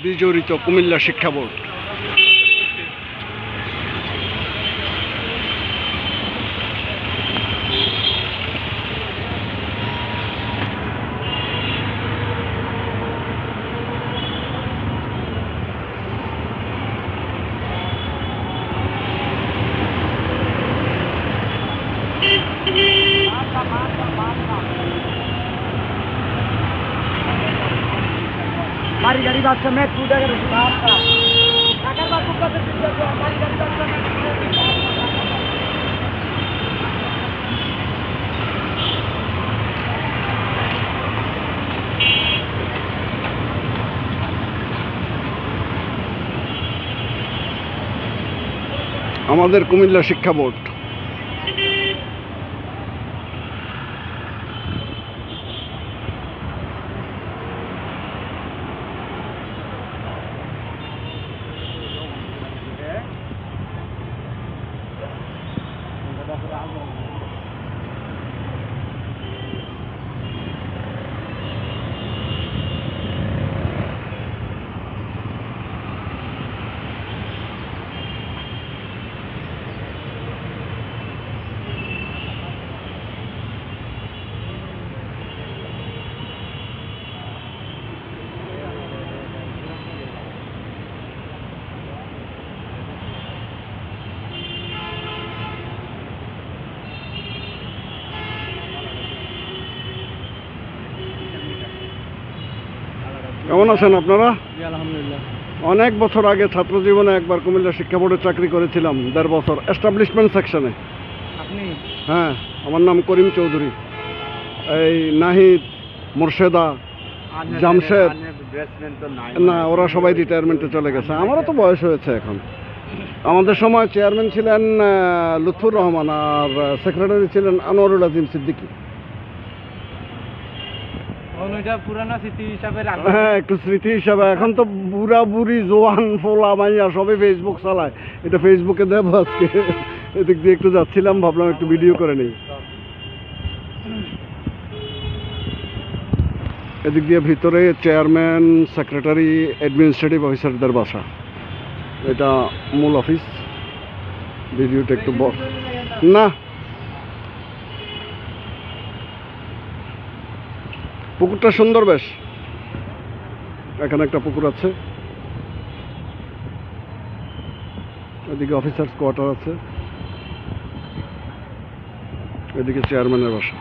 বিজড়িত কুমিল্লা শিক্ষা বোর্ড। बारी गाड़ी बात से मैं कूदा कर अगर बात को पता चल जाए बारी गाड़ी बात से আমাদের কুমিল্লা শিক্ষা বোর্ড। কেমন আছেন আপনারা? আলহামদুলিল্লাহ। অনেক বছর আগে ছাত্র জীবনে একবার কুমিল্লা শিক্ষা বোর্ডে চাকরি করেছিলাম, 1.5 বছর, এস্টাবলিশমেন্ট সেকশনে। আপনি? হ্যাঁ, আমার নাম করিম চৌধুরী। এই নাহিদ, মোর্শেদা, জামশেদ, না ওরা সবাই রিটায়ারমেন্টে চলে গেছে। আমারও তো বয়স হয়েছে এখন। আমাদের সময় চেয়ারম্যান ছিলেন লুৎফুর রহমান আর সেক্রেটারি ছিলেন আনোয়ারুল আজিম সিদ্দিকী। পুরানো স্মৃতি হিসাবে হ্যাঁ, একটু স্মৃতি হিসাবে। এখন তো বুড়া বুড়ি জোয়ান ফোলা মাইয়া সবাই ফেসবুক চালায়। এটা ফেসবুকে দেবো আজকে। এদিক দিয়ে একটু যাচ্ছিলাম, ভাবলাম একটু ভিডিও করে নিই। এদিক দিয়ে ভিতরে চেয়ারম্যান, সেক্রেটারি, অ্যাডমিনিস্ট্রেটিভ অফিসারদের বাসা। এটা মূল অফিস। ভিডিওটা একটু না, পুকুরটা সুন্দর বেশ। এখানে একটা পুকুর আছে, এদিকে অফিসার্স কোয়ার্টার আছে, এদিকে চেয়ারম্যানের বাসা।